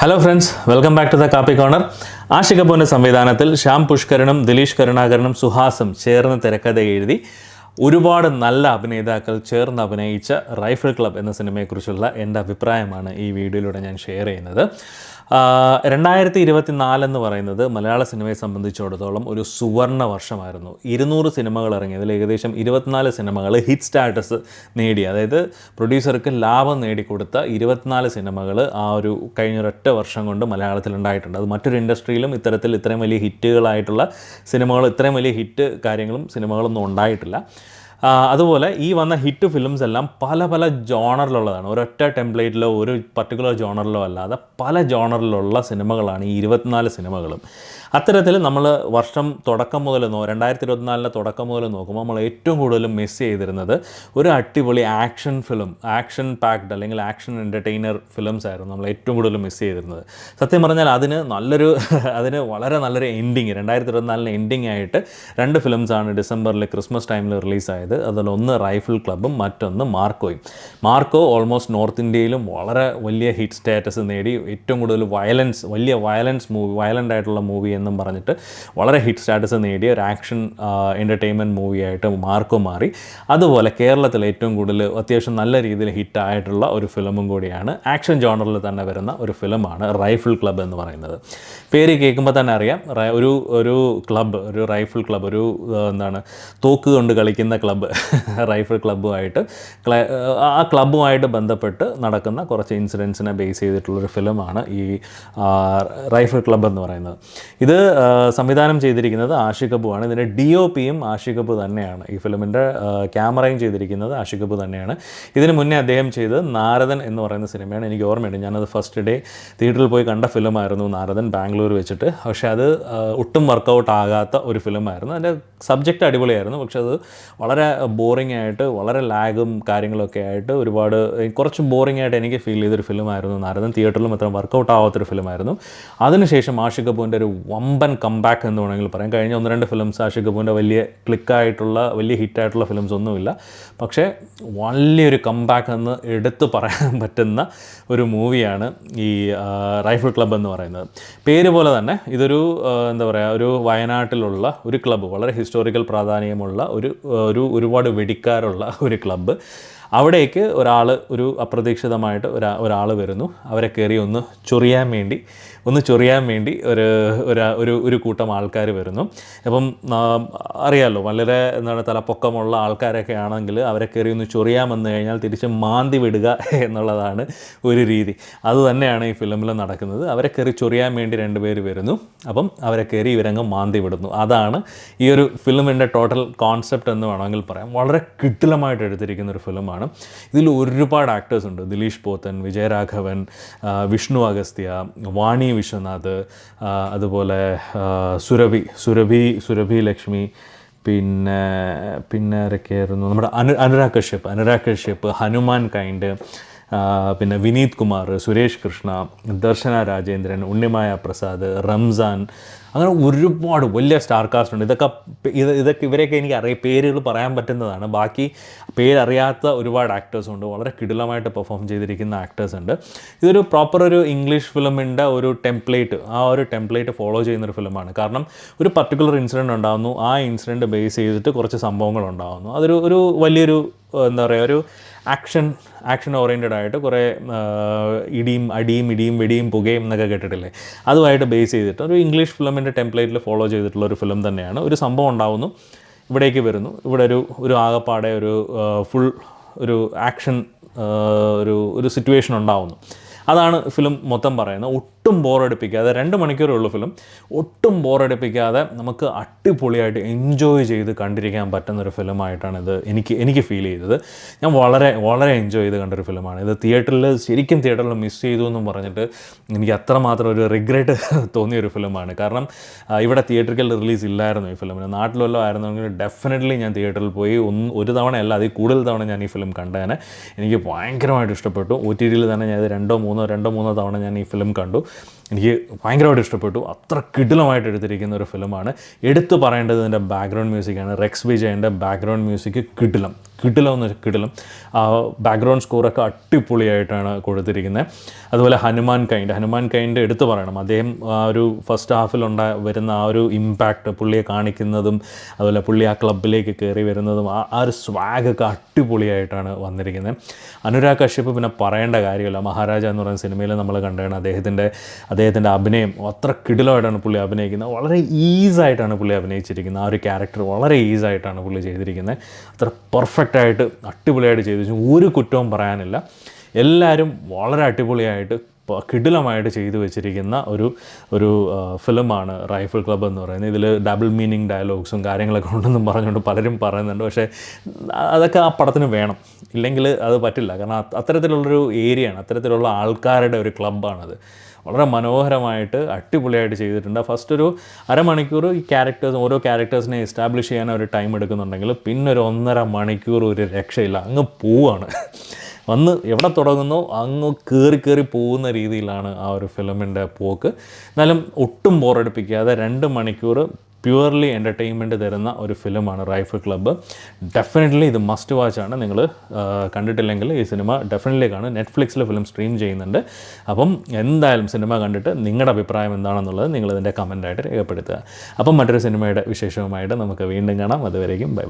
Hello friends, welcome back to the Kaapi corner. Aashiq കപൂറിൻ്റെ സംവിധാനത്തിൽ ശ്യാം പുഷ്കരനും ദിലീഷ് കരുണാകരനും സുഹാസും ചേർന്ന് തിരക്കഥ എഴുതി ഒരുപാട് നല്ല അഭിനേതാക്കൾ ചേർന്ന് അഭിനയിച്ച റൈഫിൾ ക്ലബ് എന്ന സിനിമയെക്കുറിച്ചുള്ള എൻ്റെ അഭിപ്രായമാണ് ഈ വീഡിയോയിലൂടെ ഞാൻ ഷെയർ ചെയ്യുന്നത്. 2024 എന്ന് പറയുന്നത് മലയാള സിനിമയെ സംബന്ധിച്ചിടത്തോളം ഒരു സുവർണ്ണ വർഷമായിരുന്നു. 200 സിനിമകൾ ഇറങ്ങിയതിൽ ഏകദേശം 24 സിനിമകൾ ഹിറ്റ് സ്റ്റാറ്റസ് നേടി, അതായത് പ്രൊഡ്യൂസർക്ക് ലാഭം നേടിക്കൊടുത്ത 24 സിനിമകൾ ആ ഒരു കഴിഞ്ഞൊരൊറ്റ വർഷം കൊണ്ട് മലയാളത്തിൽ ഉണ്ടായിട്ടുണ്ട്. അത് മറ്റൊരു ഇൻഡസ്ട്രിയിലും ഇത്രയും വലിയ ഹിറ്റുകളായിട്ടുള്ള സിനിമകൾ, ഇത്രയും വലിയ ഹിറ്റ് കാര്യങ്ങളും സിനിമകളൊന്നും ഉണ്ടായിട്ടില്ല. അതുപോലെ ഈ വന്ന ഹിറ്റ് ഫിലിംസ് എല്ലാം പല പല ജോണറിലുള്ളതാണ്. ഒരൊറ്റ ടെംപ്ലേറ്റിലോ ഒരു പർട്ടിക്കുലർ ജോണറിലോ അല്ലാതെ പല ജോണറിലുള്ള സിനിമകളാണ് ഈ 24 സിനിമകളും. അത്തരത്തിൽ നമ്മൾ വർഷം തുടക്കം മുതൽ 2024 തുടക്കം മുതൽ നോക്കുമ്പോൾ നമ്മൾ ഏറ്റവും കൂടുതൽ മിസ് ചെയ്തിരുന്നത് ഒരു അടിപൊളി ആക്ഷൻ ഫിലിം, ആക്ഷൻ പാക്ഡ് അല്ലെങ്കിൽ ആക്ഷൻ എൻ്റർടൈനർ ഫിലിംസ് ആയിരുന്നു നമ്മൾ ഏറ്റവും കൂടുതൽ മിസ് ചെയ്തിരുന്നത്. സത്യം പറഞ്ഞാൽ അതിന് വളരെ നല്ലൊരു എൻഡിങ്, 2024 എൻഡിങ് ആയിട്ട് 2 ഫിലിംസാണ് ഡിസംബറിൽ ക്രിസ്മസ് ടൈമിൽ റിലീസായത്. അതിലൊന്ന് റൈഫിൾ ക്ലബ്ബും മറ്റൊന്ന് മാർക്കോയും. മാർക്കോ ഓൾമോസ്റ്റ് നോർത്ത് ഇന്ത്യയിലും വളരെ വലിയ ഹിറ്റ് സ്റ്റാറ്റസ് നേടി. ഏറ്റവും കൂടുതൽ വയലൻ്റ് ആയിട്ടുള്ള മൂവി എന്നും പറഞ്ഞിട്ട് വളരെ ഹിറ്റ് സ്റ്റാറ്റസ് നേടിയ ഒരു ആക്ഷൻ എൻ്റർടൈൻമെൻറ്റ് മൂവിയായിട്ട് മാർക്കോ മാറി. അതുപോലെ കേരളത്തിൽ ഏറ്റവും കൂടുതൽ അത്യാവശ്യം നല്ല രീതിയിൽ ഹിറ്റായിട്ടുള്ള ഒരു ഫിലിമും കൂടിയാണ്, ആക്ഷൻ ജോണറിൽ തന്നെ വരുന്ന ഒരു ഫിലിമാണ് റൈഫിൾ ക്ലബ്ബ് എന്ന് പറയുന്നത്. പേര് കേൾക്കുമ്പോൾ തന്നെ അറിയാം, ഒരു ക്ലബ്ബ്, ഒരു റൈഫിൾ ക്ലബ്ബ്, തോക്ക് കൊണ്ട് കളിക്കുന്ന ക്ലബ്ബ്, റൈഫിൾ ക്ലബ്ബുമായിട്ട് ആ ക്ലബ്ബുമായിട്ട് ബന്ധപ്പെട്ട് നടക്കുന്ന കുറച്ച് ഇൻസിഡൻസിനെ ബേസ് ചെയ്തിട്ടുള്ളൊരു ഫിലിമാണ് ഈ റൈഫിൾ ക്ലബ്ബ് എന്ന് പറയുന്നത്. ഇത് സംവിധാനം ചെയ്തിരിക്കുന്നത് ആഷിക് കപൂറാണ്. ഇതിൻ്റെ DOPയും ആഷിക് കപൂർ തന്നെയാണ്. ഈ ഫിലിമിൻ്റെ ക്യാമറയും ചെയ്തിരിക്കുന്നത് ആഷിക് കപൂർ തന്നെയാണ്. ഇതിന് മുന്നേ അദ്ദേഹം ചെയ്തത് നാരദൻ എന്ന് പറയുന്ന സിനിമയാണ്. എനിക്ക് ഓർമ്മയുണ്ട്, ഞാനത് ഫസ്റ്റ് ഡേ തിയേറ്ററിൽ പോയി കണ്ട ഫിലിമായിരുന്നു നാരദൻ, ബാംഗ്ലൂർ വെച്ചിട്ട്. പക്ഷേ അത് ഒട്ടും വർക്കൗട്ട് ആകാത്ത ഒരു ഫിലിമായിരുന്നു. അതിൻ്റെ സബ്ജക്റ്റ് അടിപൊളിയായിരുന്നു, പക്ഷെ അത് വളരെ ബോറിംഗ് ആയിട്ട്, വളരെ ലാഗും കാര്യങ്ങളൊക്കെ ആയിട്ട് കുറച്ച് ബോറിംഗ് ആയിട്ട് എനിക്ക് ഫീൽ ചെയ്തൊരു ഫിലിമായിരുന്നു നാരദൻ. തിയേറ്ററിലും അത്ര വർക്കൗട്ട് ആവാത്തൊരു ഫിലിമായിരുന്നു. അതിനുശേഷം ആഷിക് കപൂറിൻ്റെ ഒരു വമ്പൻ കംബാക്ക് എന്ന് വേണമെങ്കിൽ പറയാം. കഴിഞ്ഞ 1-2 ഫിലിംസ് ആഷിക് കപൂറിൻ്റെ വലിയ ക്ലിക്കായിട്ടുള്ള, വലിയ ഹിറ്റായിട്ടുള്ള ഫിലിംസ് ഒന്നുമില്ല. പക്ഷേ വലിയൊരു കംബാക്ക് എന്ന് എടുത്തു പറയാൻ പറ്റുന്ന ഒരു മൂവിയാണ് ഈ റൈഫിൾ ക്ലബ്ബ് എന്ന് പറയുന്നത്. പേര് പോലെ തന്നെ ഇതൊരു ഒരു വയനാട്ടിലുള്ള ഒരു ക്ലബ്ബ്, വളരെ ഹിസ്റ്റോറിക്കൽ പ്രാധാന്യമുള്ള ഒരുപാട് വെടിക്കാരുള്ള ഒരു ക്ലബ്ബ്. അവിടേക്ക് ഒരു അപ്രതീക്ഷിതമായിട്ട് ഒരാൾ വരുന്നു. അവരെ കയറി ഒന്ന് ചൊറിയാൻ വേണ്ടി ഒരു കൂട്ടം ആൾക്കാർ വരുന്നു. അപ്പം അറിയാമല്ലോ, വളരെ തലപ്പൊക്കമുള്ള ആൾക്കാരൊക്കെ ആണെങ്കിൽ അവരെ കയറി ഒന്ന് ചൊറിയാൻ വന്നു കഴിഞ്ഞാൽ തിരിച്ച് മാന്തി വിടുക എന്നുള്ളതാണ് ഒരു രീതി. അതുതന്നെയാണ് ഈ ഫിലിമിൽ നടക്കുന്നത്. അവരെ കയറി ചൊറിയാൻ വേണ്ടി 2 പേര് വരുന്നു. അപ്പം അവരെ കയറി ഇവരങ്ങ് മാന്തി വിടുന്നു. അതാണ് ഈ ഒരു ഫിലിമിൻ്റെ ടോട്ടൽ കോൺസെപ്റ്റ് എന്ന് വേണമെങ്കിൽ പറയാം. വളരെ കിടിലമായിട്ട് എടുത്തിരിക്കുന്ന ഒരു ഫിലിമാണ്. ഇതിൽ ഒരുപാട് ആക്ടേഴ്സ് ഉണ്ട്. ദിലീഷ് പോത്തൻ, വിജയരാഘവൻ, വിഷ്ണു അഗസ്ത്യ, വാണി വിശ്വനാഥ്, അതുപോലെ സുരഭി ലക്ഷ്മി, പിന്നെ ആരൊക്കെയായിരുന്നു, നമ്മുടെ അനുരാഗ് കശ്യപ്, ഹനുമാൻ കൈൻഡ്, പിന്നെ വിനീത് കുമാർ, സുരേഷ് കൃഷ്ണ, ദർശന രാജേന്ദ്രൻ, ഉണ്ണിമായ പ്രസാദ്, റംസാൻ, അങ്ങനെ ഒരുപാട് വലിയ സ്റ്റാർ കാസ്റ്റ് ഉണ്ട്. ഇവരെയൊക്കെ എനിക്ക് പേരുകൾ പറയാൻ പറ്റുന്നതാണ്. ബാക്കി പേരറിയാത്ത ഒരുപാട് ആക്ടേഴ്സും ഉണ്ട്. വളരെ കിടിലമായിട്ട് പെർഫോം ചെയ്തിരിക്കുന്ന ആക്ടേഴ്സ് ഉണ്ട്. ഇതൊരു ഒരു ഇംഗ്ലീഷ് ഫിലിമിൻ്റെ ഒരു ടെംപ്ലേറ്റ് ഫോളോ ചെയ്യുന്നൊരു ഫിലിമാണ്. കാരണം ഒരു പർട്ടിക്കുലർ ഇൻസിഡൻറ്റ് ഉണ്ടാകുന്നു, ആ ഇൻസിഡൻറ്റ് ബേസ് ചെയ്തിട്ട് കുറച്ച് സംഭവങ്ങൾ ഉണ്ടാകുന്നു. അതൊരു വലിയൊരു ഒരു ആക്ഷൻ ഓറിയൻറ്റഡ് ആയിട്ട് കുറേ ഇടിയും വെടിയും പുകയും എന്നൊക്കെ കേട്ടിട്ടില്ലേ, അതുമായിട്ട് ബേസ് ചെയ്തിട്ട് ഒരു ഇംഗ്ലീഷ് ഫിലിമിൻ്റെ ടെംപ്ലേറ്റിൽ ഫോളോ ചെയ്തിട്ടുള്ള ഒരു ഫിലിം തന്നെയാണ്. ഒരു സംഭവം ഉണ്ടാകുന്നു, ഇവിടേക്ക് വരുന്നു, ഇവിടെ ഒരു ആകപ്പാടെ ഫുൾ ആക്ഷൻ ഒരു സിറ്റുവേഷൻ ഉണ്ടാകുന്നു. അതാണ് ഫിലിം മൊത്തം പറയുന്നത്. ഒട്ടും ബോറടിപ്പിക്കാതെ, 2 മണിക്കൂറേ ഉള്ളൂ ഫിലിം. ഒട്ടും ബോറടിപ്പിക്കാതെ നമുക്ക് അടിപൊളിയായിട്ട് എൻജോയ് ചെയ്ത് കണ്ടിരിക്കാൻ പറ്റുന്നൊരു ഫിലിമായിട്ടാണ് ഇത് എനിക്ക് ഫീൽ ചെയ്തത്. ഞാൻ വളരെ വളരെ എൻജോയ് ചെയ്ത് കണ്ടൊരു ഫിലിമാണ് ഇത്. ശരിക്കും തിയേറ്ററിൽ മിസ് ചെയ്തു എന്നും പറഞ്ഞിട്ട് എനിക്ക് അത്രമാത്രം ഒരു റിഗ്രറ്റ് തോന്നിയൊരു ഫിലിമാണ്. കാരണം ഇവിടെ തിയേറ്ററിക്കൽ റിലീസ് ഇല്ലായിരുന്നു ഈ ഫിലിമിന്. നാട്ടിലെല്ലാം ആയിരുന്നെങ്കിൽ ഡെഫിനറ്റ്ലി ഞാൻ തിയേറ്ററിൽ പോയി ഒരു തവണയല്ല, അതിൽ കൂടുതൽ തവണ ഞാൻ ഈ ഫിലിം കണ്ടേനെ. എനിക്ക് ഭയങ്കരമായിട്ട് ഇഷ്ടപ്പെട്ടു. OTTയിൽ തന്നെ ഞാൻ ഇത് രണ്ടോ മൂന്നോ തവണ ഞാൻ ഈ ഫിലിം കണ്ടു. എനിക്ക് ഭയങ്കരമായിട്ട് ഇഷ്ടപ്പെട്ടു. അത്ര കിടിലമായിട്ട് എടുത്തിരിക്കുന്ന ഒരു ഫിലിമാണ്. എടുത്തു പറയേണ്ടത് ഇതിൻ്റെ ബാക്ക്ഗ്രൗണ്ട് മ്യൂസിക്കാണ്. റെക്സ് വിജയൻ്റെ ബാക്ക്ഗ്രൗണ്ട് മ്യൂസിക് കിടിലം എന്ന് വെച്ചാൽ കിടിലം. ബാക്ക്ഗ്രൗണ്ട് സ്കോറൊക്കെ അടിപൊളിയായിട്ടാണ് കൊടുത്തിരിക്കുന്നത്. അതുപോലെ ഹനുമാൻ കൈൻഡ് എടുത്തു പറയണം. അദ്ദേഹം ആ ഒരു ഫസ്റ്റ് ഹാഫിൽ വരുന്ന ആ ഒരു ഇമ്പാക്റ്റ് പുള്ളിയെ കാണിക്കുന്നതും അതുപോലെ പുള്ളി ആ ക്ലബിലേക്ക് കയറി വരുന്നതും ആ ഒരു സ്വാഗൊക്കെ അടിപൊളിയായിട്ടാണ് വന്നിരിക്കുന്നത്. അനുരാഗ് കശ്യപ് പിന്നെ പറയേണ്ട കാര്യമില്ല. മഹാരാജ എന്ന് പറയുന്ന സിനിമയിൽ നമ്മൾ കണ്ടാണ് അദ്ദേഹത്തിൻ്റെ അഭിനയം അത്ര കിടിലമായിട്ടാണ് പുള്ളി അഭിനയിക്കുന്നത്. വളരെ ഈസായിട്ടാണ് പുള്ളി അഭിനയിച്ചിരിക്കുന്നത്. ആ ഒരു ക്യാരക്ടർ വളരെ ഈസായിട്ടാണ് പുള്ളി ചെയ്തിരിക്കുന്നത്. അത്ര പെർഫെക്റ്റായിട്ട് അടിപൊളിയായിട്ട് ചെയ്തു. ഒരു കുറ്റവും പറയാനില്ല. എല്ലാവരും വളരെ അടിപൊളിയായിട്ട് കിടിലമായിട്ട് ചെയ്തു വെച്ചിരിക്കുന്ന ഒരു ഫിലിമാണ് റൈഫിൾ ക്ലബ്ബ് എന്ന് പറയുന്നത്. ഇതിൽ ഡബിൾ മീനിങ് ഡയലോഗ്സും കാര്യങ്ങളൊക്കെ ഉണ്ടെന്നും പറഞ്ഞുകൊണ്ട് പലരും പറയുന്നുണ്ട്. പക്ഷേ അതൊക്കെ ആ പടത്തിന് വേണം, ഇല്ലെങ്കിൽ അത് പറ്റില്ല. കാരണം അത്തരത്തിലുള്ളൊരു ഏരിയയാണ്, അത്തരത്തിലുള്ള ആൾക്കാരുടെ ഒരു ക്ലബ്ബാണത്. വളരെ മനോഹരമായിട്ട് അടിപൊളിയായിട്ട് ചെയ്തിട്ടുണ്ട്. ഫസ്റ്റ് ഒരു അരമണിക്കൂർ ഈ ഓരോ ക്യാരക്ടേഴ്സിനെ എസ്റ്റാബ്ലിഷ് ചെയ്യാൻ ഒരു ടൈം എടുക്കുന്നുണ്ടെങ്കിൽ പിന്നെ ഒരു 1.5 മണിക്കൂർ ഒരു രക്ഷയില്ല, അങ്ങ് പോവാണ്. വന്ന് എവിടെ തുടങ്ങുന്നോ അങ്ങ് കയറി പോകുന്ന രീതിയിലാണ് ആ ഒരു ഫിലിമിൻ്റെ പോക്ക്. എന്നാലും ഒട്ടും ബോറടിപ്പിക്കാതെ 2 മണിക്കൂർ പ്യുവർലി എൻ്റർടൈൻമെൻറ്റ് തരുന്ന ഒരു ഫിലിമാണ് റൈഫിൾ ക്ലബ്ബ്. ഡെഫിനറ്റ്ലി ഇത് മസ്റ്റ് വാച്ചാണ്. നിങ്ങൾ കണ്ടിട്ടില്ലെങ്കിൽ ഈ സിനിമ ഡെഫിനറ്റ്ലി കാണും. നെറ്റ്ഫ്ലിക്സിൽ ഫിലിം സ്ട്രീം ചെയ്യുന്നുണ്ട്. അപ്പം എന്തായാലും സിനിമ കണ്ടിട്ട് നിങ്ങളുടെ അഭിപ്രായം എന്താണെന്നുള്ളത് നിങ്ങളിതിൻ്റെ കമൻറ്റായിട്ട് രേഖപ്പെടുത്തുക. അപ്പം മറ്റൊരു സിനിമയുടെ വിശേഷവുമായിട്ട് നമുക്ക് വീണ്ടും കാണാം. അതുവരേക്കും ബൈ.